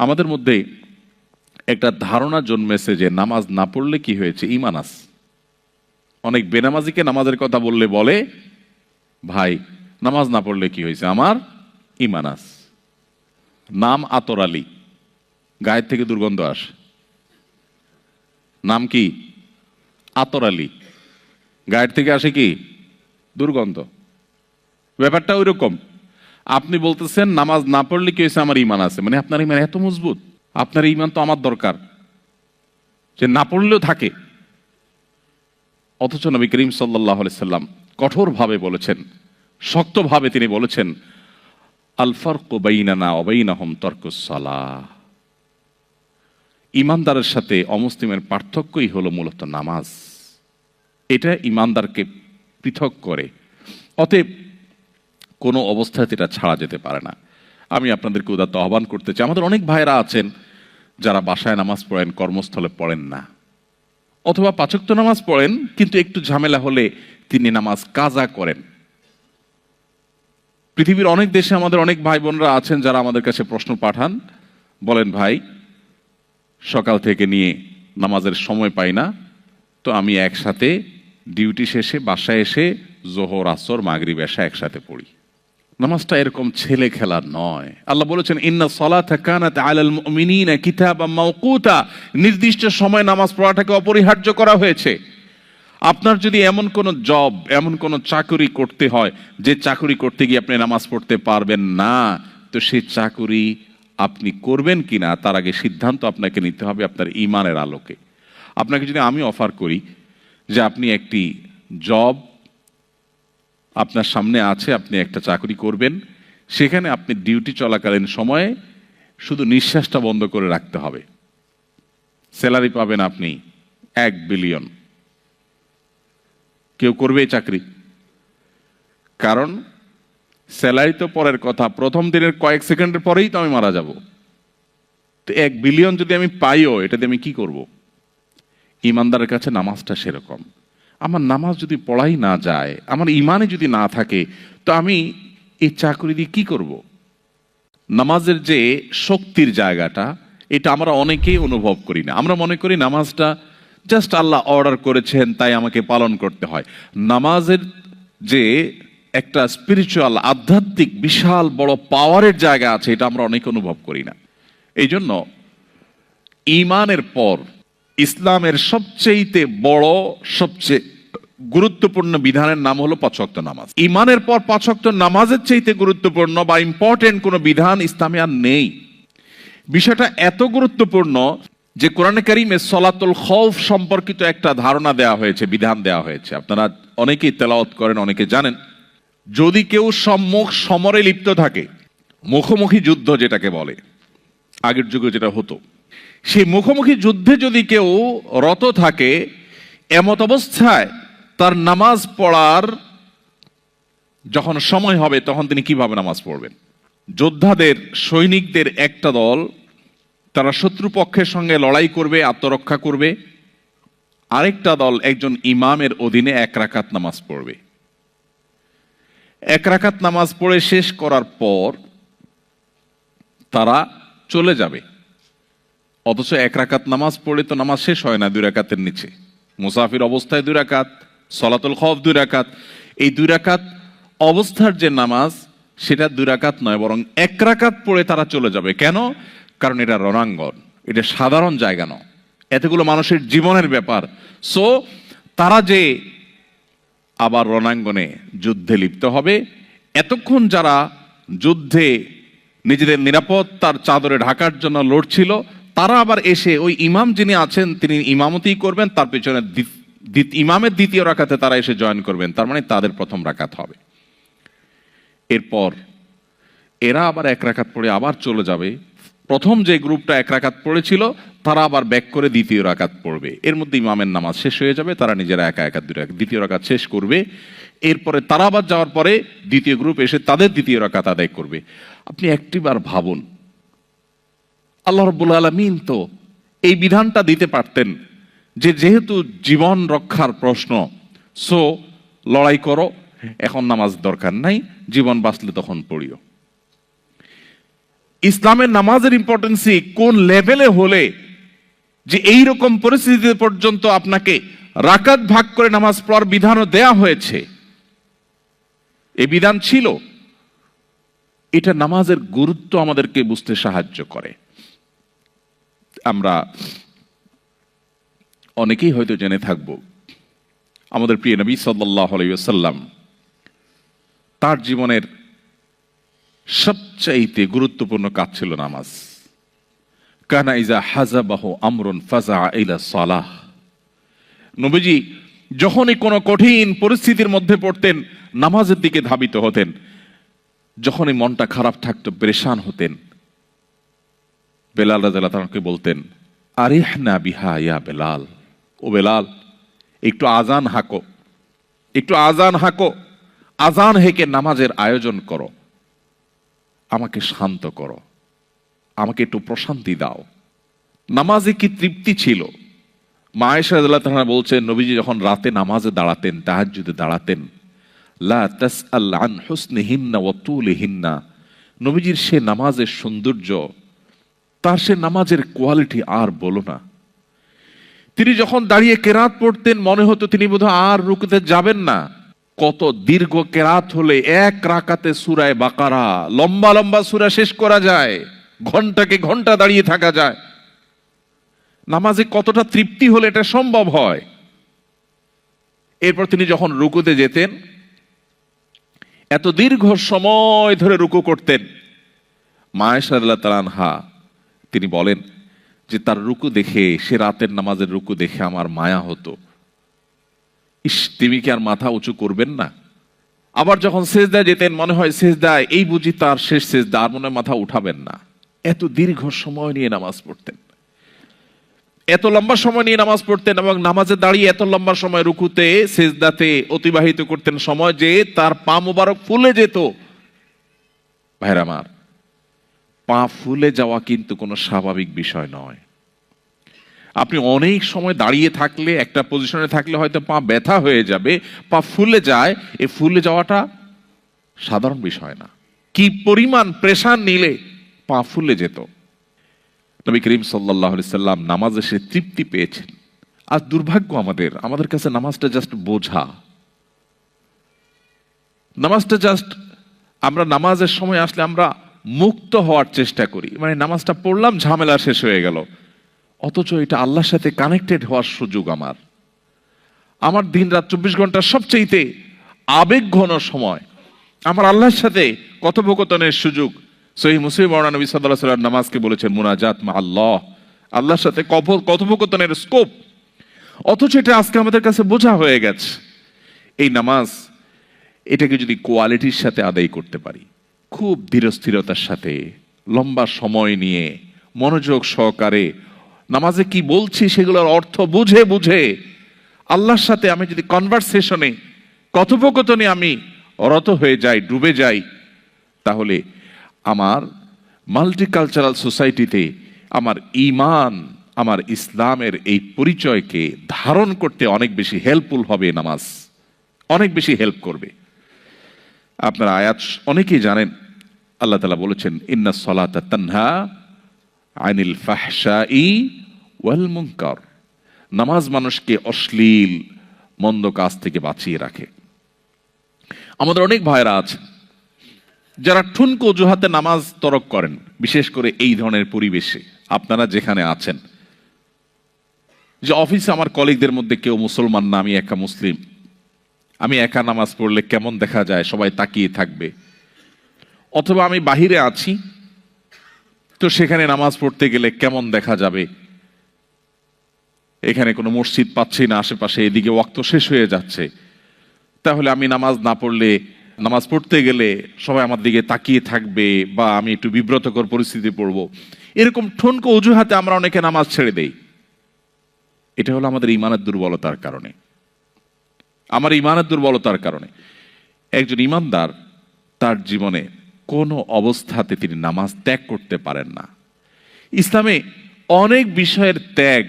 আমাদের মধ্যে একটা ধারণা জন্মেছে যে নামাজ না পড়লে কি হয়েছে, ঈমান আছে। অনেক বেনামাজিকে নামাজের কথা বললে বলে, ভাই নামাজ না পড়লে কি হয়েছে, আমার ঈমান আছে। নাম আতর আলী, গায়ের থেকে দুর্গন্ধ আসে। নাম কি? আতর আলী, গায়ের থেকে আসে কি দুর্গন্ধ। ব্যাপারটা ওই রকম। আপনি বলতেছেন নামাজ না পড়লে কি হয়েছে, আমার ঈমান আছে, মানে আপনার ঈমান এত মজবুত। আপনার ঈমান তো আমার দরকার, যে না পড়লেও থাকে। অথচ নবী করিম সাল্লাল্লাহু আলাইহি সাল্লাম কঠোরভাবে বলেছেন, শক্তভাবে তিনি বলেছেন, আল ফারকু বাইনানা ওয়া বাইনাহুম তারকুস সালাহ। ঈমানদারের সাথে অমুসলিমের পার্থক্যই হলো মূলত নামাজ। এটা ঈমানদারকে পৃথক করে। অতএব কোনো অবস্থায় এটা ছাড়া যেতে পারে না। আমি আপনাদেরকে উদাত্ত আহ্বান করতে চাই, আমাদের অনেক ভাইরা আছেন যারা বাসায় নামাজ পড়েন, কর্মস্থলে পড়েন না, অথবা পাঁচ ওয়াক্ত নামাজ পড়েন কিন্তু একটু ঝামেলা হলে তিনি নামাজ কাজা করেন। পৃথিবীর অনেক দেশে আমাদের অনেক ভাই বোনরা আছেন যারা আমাদের কাছে প্রশ্ন পাঠান, বলেন ভাই সকাল থেকে নিয়ে নামাজের সময় পাই না, তো আমি একসাথে ডিউটি শেষে বাসায় এসে জোহর আসর মাগরিব এশা একসাথে পড়ি। নামাজটা এরকম ছেলে খেলা নয়। আল্লাহ বলেছেন, ইন্না সলাতা কানাত আলাল মুমিনিনা কিতাবাম মাওকুতা, নির্দিষ্ট সময় নামাজ পড়াটাকে অপরিহার্য করা হয়েছে। আপনার যদি এমন কোন জব, এমন কোন চাকরি করতে হয় যে চাকরি করতে গিয়ে আপনি নামাজ পড়তে পারবেন না, তো সেই চাকরি আপনি করবেন কিনা তার আগে সিদ্ধান্ত আপনাকে নিতে হবে আপনার ঈমানের আলোকে। আপনাকে যদি আমি অফার করি যে আপনি একটি জব আপনার সামনে আছে, আপনি একটা চাকরি করবেন, সেখানে আপনি ডিউটি চলাকালীন সময়ে শুধু নিঃশ্বাসটা বন্ধ করে রাখতে হবে, স্যালারি পাবেন আপনি 1 বিলিয়ন, কেউ করবে এই চাকরি? কারণ স্যালারি তো পরের কথা, প্রথম দিনের কয়েক সেকেন্ডের পরেই তো আমি মারা যাব। তো 1 বিলিয়ন যদি আমি পাইও, এটা দিয়ে আমি কি করব? ঈমানদারের কাছে নামাজটা সেরকম। আমার নামাজ যদি পড়াই না যায়, আমার ঈমানে যদি না থাকে, তো আমি এই চাকরি দিয়ে কি করব? নামাজের যে শক্তির জায়গাটা, এটা আমরা অনেকেই অনুভব করি না। আমরা মনে করি নামাজটা জাস্ট আল্লাহ অর্ডার করেছেন তাই আমাকে পালন করতে হয়। নামাজের যে একটা স্পিরিচুয়াল, আধ্যাত্মিক বিশাল বড় পাওয়ারের জায়গা আছে, এটা আমরা অনেকে অনুভব করি না। এই জন্য ঈমানের পর ইসলামের সবচেয়ে বড়, সবচেয়ে গুরুত্বপূর্ণ বিধানের নাম হলো 5 ওয়াক্ত নামাজ। ঈমানের পর 5 ওয়াক্ত নামাজের চাইতে গুরুত্বপূর্ণ বা ইম্পর্টেন্ট কোনো বিধান ইসলামে আর নেই। বিষয়টা এত গুরুত্বপূর্ণ যে কোরআনে কারিমে সলাতুল খৌফ সম্পর্কিত একটা ধারণা দেওয়া হয়েছে, বিধান দেওয়া হয়েছে। আপনারা অনেকেই তেলাওয়াত করেন, অনেকে জানেন। যদি কেউ সম্মুখ সমরে লিপ্ত থাকে, মুখোমুখি যুদ্ধ যেটাকে বলে, আগের যুগে যেটা হতো, সেই মুখোমুখি যুদ্ধে যদি কেউ রত থাকে, এমত অবস্থায় তার নামাজ পড়ার যখন সময় হবে তখন তিনি কিভাবে নামাজ পড়বেন? যোদ্ধাদের, সৈনিকদের একটা দল তারা শত্রুপক্ষের সঙ্গে লড়াই করবে, আত্মরক্ষা করবে। আরেকটা দল একজন ইমামের অধীনে 1 রাকাত নামাজ পড়বে। 1 রাকাত নামাজ পড়ে শেষ করার পর তারা চলে যাবে। অথচ 1 রাকাত নামাজ পড়ে তো নামাজ শেষ হয় না 2 রাকাতের নিচে। মুসাফির অবস্থায় 2 রাকাত, সলাতুল খৌফ 2 রাকাত। এই 2 রাকাত অবস্থার যে নামাজ, সেটা 2 রাকাত নয়, বরং 1 রাকাত পড়ে তারা চলে যাবে। কেন? কারণ এটা রণাঙ্গন, এটা সাধারণ জায়গা নয়, এতগুলো মানুষের জীবনের ব্যাপার। সো তারা যে আবার রণাঙ্গনে যুদ্ধে লিপ্ত হবে, এতক্ষণ যারা যুদ্ধে নিজেদের নিরাপত্তার চাদরে ঢাকার জন্য লড়ছিল, তারা আবার এসে ওই ইমাম যিনি আছেন তিনি ইমামতি করবেন, তার পেছনে ইমামের 2য় রাকাতে তারা এসে জয়েন করবেন। তার মানে তাদের 1ম রাকাত হবে। এরপর এরা আবার 1 রাকাত পড়ে আবার চলে যাবে। প্রথম যে গ্রুপটা 1 রাকাত পড়েছিল তারা আবার ব্যাক করে 2য় রাকাত পড়বে। এর মধ্যে ইমামের নামাজ শেষ হয়ে যাবে, তারা নিজেরা একা একা 2য় রাকাত শেষ করবে। এরপরে তারা আবার যাওয়ার পরে 2য় গ্রুপ এসে তাদের 2য় রাকাত আদায় করবে। আপনি একটিবার ভাবুন, আল্লাহ রাব্বুল আলামিন তো এই বিধানটা দিতে পারতেন যে যেহেতু জীবন রক্ষার প্রশ্ন, সো লড়াই করো, এখন নামাজ দরকার নাই, জীবন বাঁচলে তখন পড়িও। ইসলামের নামাজের ইম্পর্টেন্সই কোন লেভেলে হলে যে এই রকম পরিস্থিতি পর্যন্ত আপনাকে রাকাত ভাগ করে নামাজ পড়ার বিধানও দেয়া হয়েছে, এই বিধান ছিল। এটা নামাজের গুরুত্ব আমাদেরকে বুঝতে সাহায্য করে। আমরা অনেকেই হয়তো জেনে থাকব আমাদের প্রিয় নবী সাল্লাল্লাহু আলাইহি ওয়াসাল্লাম তার জীবনের সবচাইতে গুরুত্বপূর্ণ কাজ ছিল নামাজ। কানা ইজা হাজাবাহু আমরুন ফাজা ইলা সালাহ। নবীজি যখনই কোনো কঠিন পরিস্থিতির মধ্যে পড়তেন নামাজের দিকে ধাবিত হতেন। যখনই মনটা খারাপ থাকতো, পেরেশান হতেন, বেলাল রাদিয়াল্লাহু তাআলাকে বলতেন, আরিহনা বিহা ইয়া বেলাল, ও বেলাল একটু আজান হাঁকো, একটু আজান হাঁকো, আজান হেঁকে নামাজের আয়োজন করো, আমাকে শান্ত করো, আমাকে একটু প্রশান্তি দাও। নামাজে কি তৃপ্তি ছিল। মা আয়েশা রাদিয়াল্লাহু তাআলা বলছেন, নবীজি যখন রাতে নামাজে দাঁড়াতেন, তাহাজ্জুদে দাঁড়াতেন, লা তাসআল আন হুসনিহিন্না ওয়া তুলিহিন্না, নবীজির সে নামাজের সৌন্দর্য, তার সে নামাজের কোয়ালিটি আর বলো না। তিনি যখন দাঁড়িয়ে কেরাত পড়তেন মনে হতো তিনি বোধহয় আর রুকুতে যাবেন না। কত দীর্ঘ কেরাত হলে এক রাকাতে সূরা বাকারা, লম্বা লম্বা সূরা শেষ করা যায়, ঘন্টাকে ঘন্টা দাঁড়িয়ে থাকা যায়। নামাজে কতটা তৃপ্তি হলে এটা সম্ভব হয়। এরপর তিনি যখন রুকুতে যেতেন, এত দীর্ঘ সময় ধরে রুকু করতেন। মা আয়েশা রাদিয়াল্লাহু তাআলা আনহা তিনি বলেন যে তার রুকু দেখে, সে রাতের নামাজের রুকু দেখে আমার মায়া হতো। ইস, তিনি কি আর মাথা উঁচু করবেন না? আবার যখন সেজদায় যেতেন মনে হয় সেজদায় এই বুঝি তার শেষ সেজদা, আর মনে হয় মাথা উঠাবেন না। এত দীর্ঘ সময় নিয়ে নামাজ পড়তেন, এত লম্বা সময় নিয়ে নামাজ পড়তেন, এবং নামাজে দাঁড়িয়ে এত লম্বা সময় রুকুতে সেজদাতে অতিবাহিত করতেন সময় যে তার পা মোবারক ফুলে যেত। ভাইরা আমার, পা ফুলে যাওয়া কিন্তু কোনো স্বাভাবিক বিষয় নয়। আপনি অনেক সময় দাঁড়িয়ে থাকলে, একটা পজিশনে থাকলে হয়তো পা ব্যথা হয়ে যাবে, পা ফুলে যায়, এই ফুলে যাওয়াটা সাধারণ বিষয় না। কি পরিমাণ প্রেসার নিলে পা ফুলে যেত। নবী করিম সাল্লাল্লাহু আলাইহি সাল্লাম নামাজে সে তৃপ্তি পেয়েছেন। আজ দুর্ভাগ্য আমাদের কাছে নামাজটা জাস্ট বোঝা। নামাজটা জাস্ট, আমরা নামাজের সময় আসলে আমরা মুক্ত হওয়ার চেষ্টা করি, মানে নামাজটা পড়লাম, ঝামেলা শেষ হয়ে গেল। অথচ এটা আল্লাহর সাথে কানেক্টেড হওয়ার সুযোগ। আমার দিন রাত 24 ঘন্টার সবচেয়ে আবেগ ঘন সময়, আমার আল্লাহর সাথে কথোপকথনের সুযোগ। সহিহ মুসলিম বর্ণনা, নবী সাল্লাল্লাহু আলাইহি ওয়াসাল্লাম নামাজকে বলেছেন মুনাজাত মা আল্লাহ, আল্লাহর সাথে কথোপকথনের স্কোপ। অথচ এটা আজকে আমাদের কাছে বোঝা হয়ে গেছে। এই নামাজ, এটাকে যদি কোয়ালিটির সাথে আদায় করতে পারি, খুব ধীরস্থিরতার সাথে, লম্বা সময় নিয়ে, মনোযোগ সহকারে নামাজে কি বলছি সেগুলোর অর্থ বুঝে বুঝে আল্লাহর সাথে আমি যদি কনভারসেশনে, কথোপকথনে আমি রত হয়ে যাই, ডুবে যাই, তাহলে আমার মাল্টিকালচারাল সোসাইটিতে আমার ঈমান, আমার ইসলামের এই পরিচয়কে ধারণ করতে অনেক বেশি হেল্পফুল হবে। নামাজ অনেক বেশি হেল্প করবে। আপনারা আয়াত অনেকেই জানেন, আল্লাহ তাআলা বলেছেন ইন্নাস সালাতা তানহা আনিল ফাহশাই ওয়াল মুনকার, নামাজ মানুষকে অশ্লীল মন্দ কাজ থেকে বাঁচিয়ে রাখে। আমাদের অনেক ভাইরা আছে যারা ঠুনকো অজুহাতে নামাজ তরক করেন, বিশেষ করে এই ধরনের পরিবেশে আপনারা যেখানে আছেন। যে অফিসে আমার কলিগদের মধ্যে কেউ মুসলমান না, আমি একা মুসলিম, আমি একা নামাজ পড়লে কেমন দেখা যায়, সবাই তাকিয়ে থাকবে। অথবা আমি বাহিরে আছি, তো সেখানে নামাজ পড়তে গেলে কেমন দেখা যাবে, এখানে কোনো মসজিদ পাচ্ছি না আশেপাশে, এদিকে ওয়াক্ত শেষ হয়ে যাচ্ছে, তাহলে আমি নামাজ না পড়লে, নামাজ পড়তে গেলে সবাই আমার দিকে তাকিয়ে থাকবে, বা আমি একটু বিব্রতকর পরিস্থিতি পড়বো। এরকম ঠুনকো অজুহাতে আমরা অনেকে নামাজ ছেড়ে দেই। এটা হলো আমাদের ঈমানের দুর্বলতার কারণে। আমার ঈমানের দুর্বলতার কারণে একজন ঈমানদার তার জীবনে কোনো অবস্থাতে তিনি নামাজ ত্যাগ করতে পারেন না। ইসলামে অনেক বিষয়ের ত্যাগ,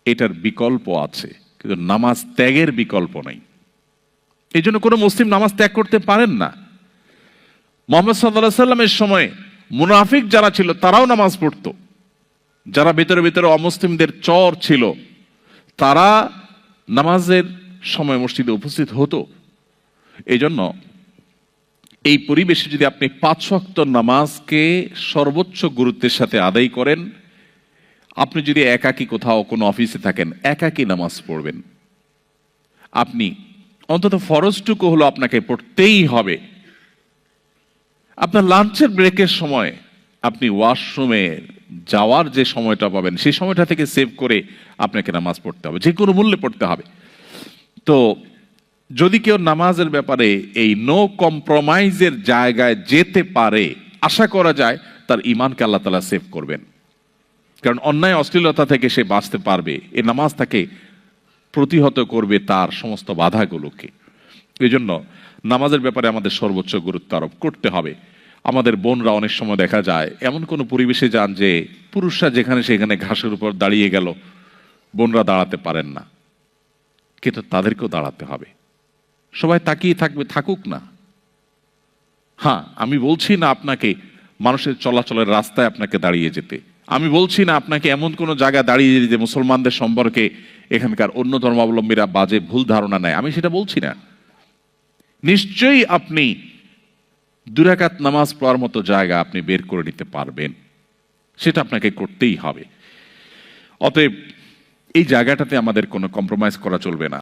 এটার বিকল্প আছে, কিন্তু নামাজ ত্যাগের বিকল্প নেই। এই জন্য কোনো মুসলিম নামাজ ত্যাগ করতে পারেন না। মুহাম্মদ সাল্লাল্লাহু আলাইহি সাল্লামের সময় মুনাফিক যারা ছিল তারাও নামাজ পড়তো, যারা ভিতরে ভিতরে অমুসলিমদের চর ছিল তারা নামাজের সময় মসজিদে উপস্থিত হতো। এই জন্য এই পরিবেশে যদি আপনি 5 ওয়াক্ত নামাজকে সর্বোচ্চ গুরুত্বের সাথে আদায় করেন, আপনি যদি একাকী কোথাও কোনো অফিসে থাকেন একাকী নামাজ পড়বেন, আপনি অন্তত ফরজটুকু হলো আপনাকে পড়তেই হবে। আপনার লাঞ্চের ব্রেকের সময় আপনি ওয়াশরুমে যাওয়ার যে সময়টা পাবেন সেই সময়টা থেকে সেভ করে আপনাকে নামাজ পড়তে হবে, যে কোনো মূল্যে পড়তে হবে। তো যদি কেউ নামাজের ব্যাপারে এই নো কম্প্রোমাইজের জায়গায় যেতে পারে, আশা করা যায় তার ঈমানকে আল্লাহ তাআলা সেভ করবেন। কারণ অন্যায় অশ্লীলতা থেকে সে বাঁচতে পারবে, এই নামাজ তাকে প্রতিহত করবে তার সমস্ত বাধাগুলোকে। এই জন্য নামাজের ব্যাপারে আমাদের সর্বোচ্চ গুরুত্ব আরোপ করতে হবে। আমাদের বোনরা অনেক সময় দেখা যায় এমন কোনো পরিবেশে যান যে পুরুষরা যেখানে সেখানে ঘাসের উপর দাঁড়িয়ে গেল, বোনরা দাঁড়াতে পারেন না, কিন্তু তাদেরকেও দাঁড়াতে হবে। সবাই তাকিয়ে থাকবে, থাকুক না। হ্যাঁ, আমি বলছি না আপনাকে মানুষের চলাচলের রাস্তায় আপনাকে দাঁড়িয়ে যেতে, আমি বলছি না আপনাকে এমন কোনো জায়গায় দাঁড়িয়ে যেতে যে মুসলমানদের সম্পর্কে এখানকার অন্য ধর্মাবলম্বীরা বাজে ভুল ধারণা নেয়, আমি সেটা বলছি না। নিশ্চয়ই আপনি 2 রাকাত নামাজ পড়ার মতো জায়গা আপনি বের করে নিতে পারবেন, সেটা আপনাকে করতেই হবে। অতএব এই জায়গাটাতে আমাদের কোনো কম্প্রোমাইজ করা চলবে না।